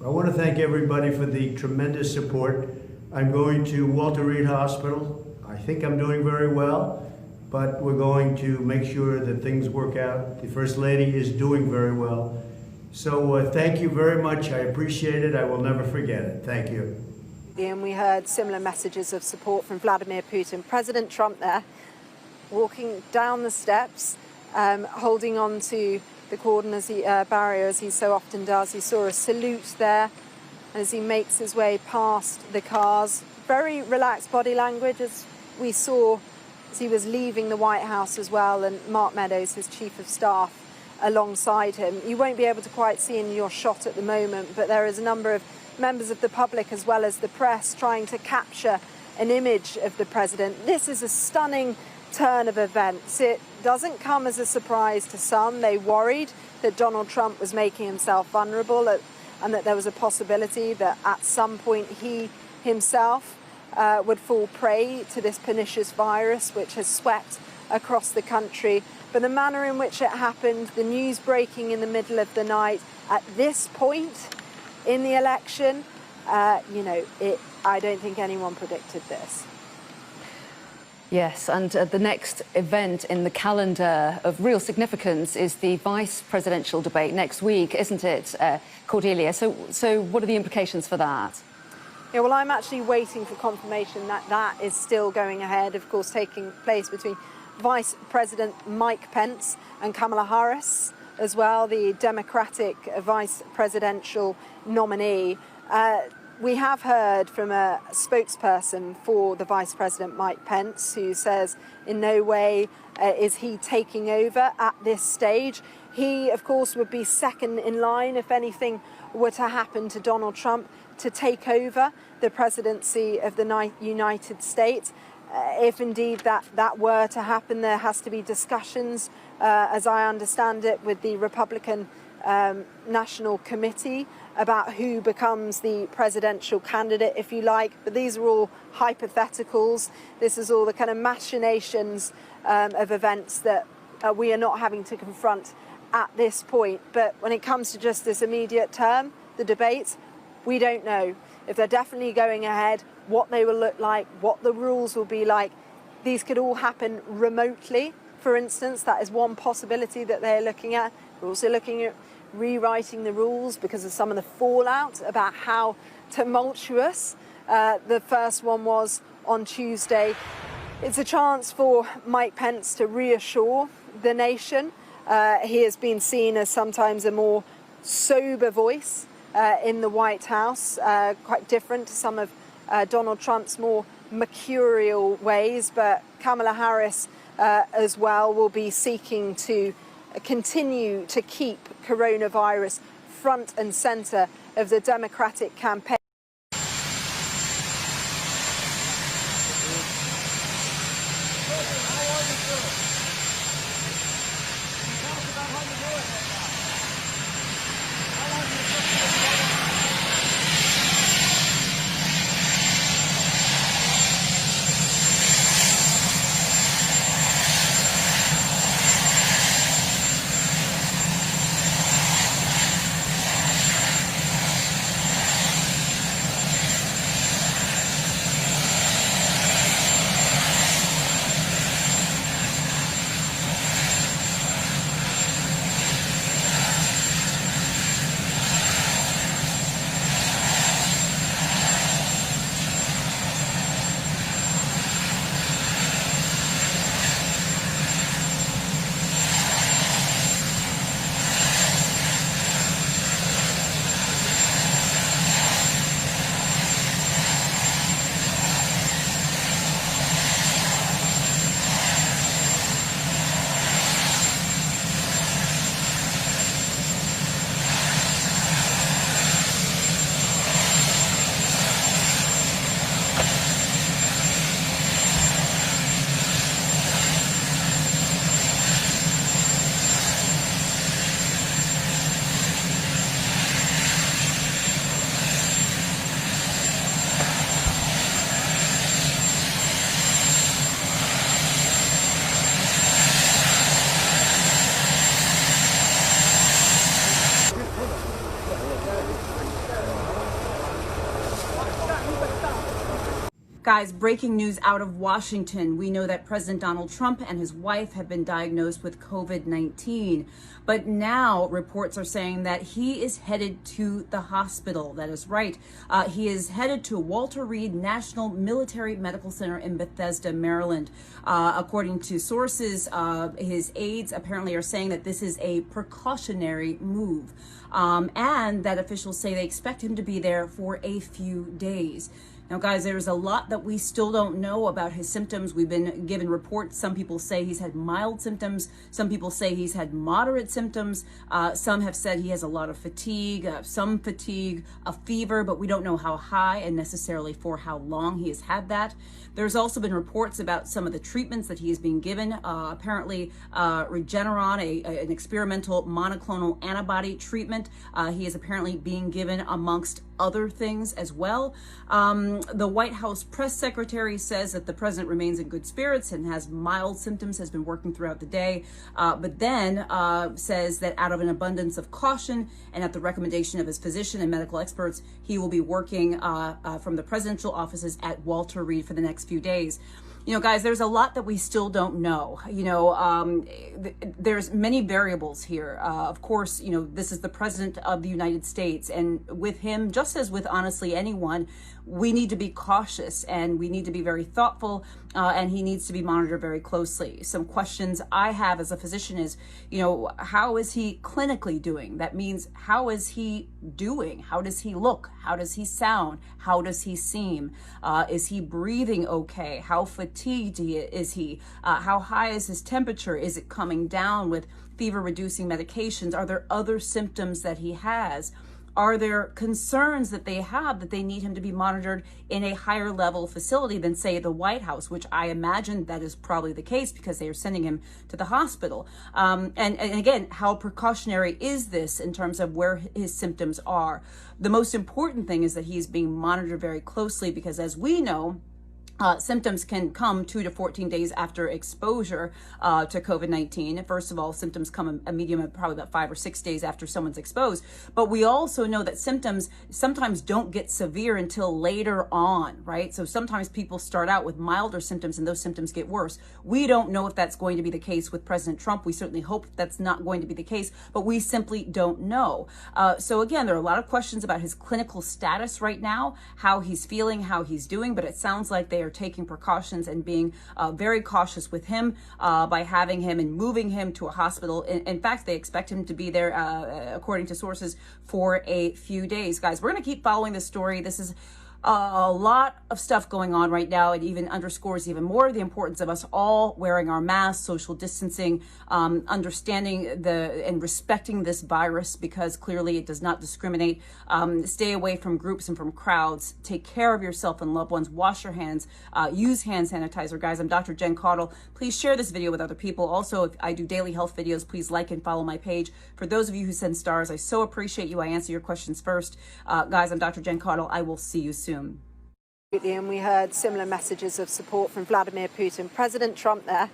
I want to thank everybody for the tremendous support. I'm going to Walter Reed Hospital. I think I'm doing very well, but we're going to make sure that things work out. The First Lady is doing very well. So thank you very much. I appreciate it. I will never forget it. Thank you. And we heard similar messages of support from Vladimir Putin. President Trump there, walking down the steps, holding on to the cordon barrier as he so often does. He saw a salute there as he makes his way past the cars. Very relaxed body language, as we saw as he was leaving the White House as well, and Mark Meadows, his chief of staff, alongside him. You won't be able to quite see in your shot at the moment, but there is a number of members of the public as well as the press trying to capture an image of the president. This is a stunning turn of events. It doesn't come as a surprise to some. They worried that Donald Trump was making himself vulnerable and that there was a possibility that at some point he himself would fall prey to this pernicious virus which has swept across the country. But the manner in which it happened, the news breaking in the middle of the night at this point in the election, I don't think anyone predicted this. Yes, and the next event in the calendar of real significance is the vice presidential debate next week, isn't it, Cordelia? So what are the implications for that? Yeah, well, I'm actually waiting for confirmation that that is still going ahead, of course, taking place between Vice President Mike Pence and Kamala Harris as well, the Democratic vice presidential nominee. We have heard from a spokesperson for the Vice President, Mike Pence, who says in no way is he taking over at this stage. He, of course, would be second in line if anything were to happen to Donald Trump to take over the presidency of the United States. If indeed that were to happen, there has to be discussions, as I understand it, with the Republican National Committee about who becomes the presidential candidate, if you like. But these are all hypotheticals. This is all the kind of machinations of events that we are not having to confront at this point. But when it comes to just this immediate term, the debate, we don't know if they're definitely going ahead, what they will look like, what the rules will be like. These could all happen remotely, for instance. That is one possibility that they're looking at. We're also looking at rewriting the rules because of some of the fallout about how tumultuous the first one was on Tuesday. It's a chance for Mike Pence to reassure the nation. He has been seen as sometimes a more sober voice in the White House, quite different to some of Donald Trump's more mercurial ways. But Kamala Harris as well will be seeking to continue to keep coronavirus front and center of the Democratic campaign. Guys, breaking news out of Washington. We know that President Donald Trump and his wife have been diagnosed with COVID-19. But now reports are saying that he is headed to the hospital. That is right. He is headed to Walter Reed National Military Medical Center in Bethesda, Maryland. According to sources, his aides apparently are saying that this is a precautionary move. And that officials say they expect him to be there for a few days. Now, guys, there's a lot that we still don't know about his symptoms. We've been given reports. Some people say he's had mild symptoms. Some people say he's had moderate symptoms. Some have said he has a lot of fatigue, a fever, but we don't know how high and necessarily for how long he has had that. There's also been reports about some of the treatments that he is being given. Apparently, Regeneron, an experimental monoclonal antibody treatment, he is apparently being given amongst other things as well. The White House press secretary says that the president remains in good spirits and has mild symptoms, has been working throughout the day, but then says that out of an abundance of caution and at the recommendation of his physician and medical experts, he will be working from the presidential offices at Walter Reed for the next few days. You know, guys, there's a lot that we still don't know. You know, there's many variables here. Of course, you know, this is the president of the United States, and with him, just as with honestly anyone, we need to be cautious and we need to be very thoughtful, and he needs to be monitored very closely. Some questions I have as a physician is, you know, how is he clinically doing? That means, how is he doing? How does he look? How does he sound? How does he seem? Is he breathing okay? How fatigued is he? How high is his temperature? Is it coming down with fever-reducing medications? Are there other symptoms that he has? Are there concerns that they have that they need him to be monitored in a higher level facility than, say, the White House, which I imagine that is probably the case because they are sending him to the hospital. And again, how precautionary is this in terms of where his symptoms are? The most important thing is that he is being monitored very closely because, as we know, symptoms can come 2 to 14 days after exposure to COVID-19. First of all, symptoms come a medium of probably about 5 or 6 days after someone's exposed. But we also know that symptoms sometimes don't get severe until later on, right? So sometimes people start out with milder symptoms and those symptoms get worse. We don't know if that's going to be the case with President Trump. We certainly hope that's not going to be the case, but we simply don't know. So again, there are a lot of questions about his clinical status right now, how he's feeling, how he's doing, but it sounds like they are taking precautions and being very cautious with him by having him and moving him to a hospital. In fact, they expect him to be there, according to sources, for a few days. Guys, we're going to keep following this story. This is a lot of stuff going on right now. It even underscores even more the importance of us all wearing our masks, social distancing, understanding and respecting this virus, because clearly it does not discriminate. Stay away from groups and from crowds. Take care of yourself and loved ones. Wash your hands. Use hand sanitizer. Guys, I'm Dr. Jen Caudle. Please share this video with other people. Also, if I do daily health videos, please like and follow my page. For those of you who send stars, I so appreciate you. I answer your questions first. Guys, I'm Dr. Jen Caudle. I will see you soon. And we heard similar messages of support from Vladimir Putin. President Trump there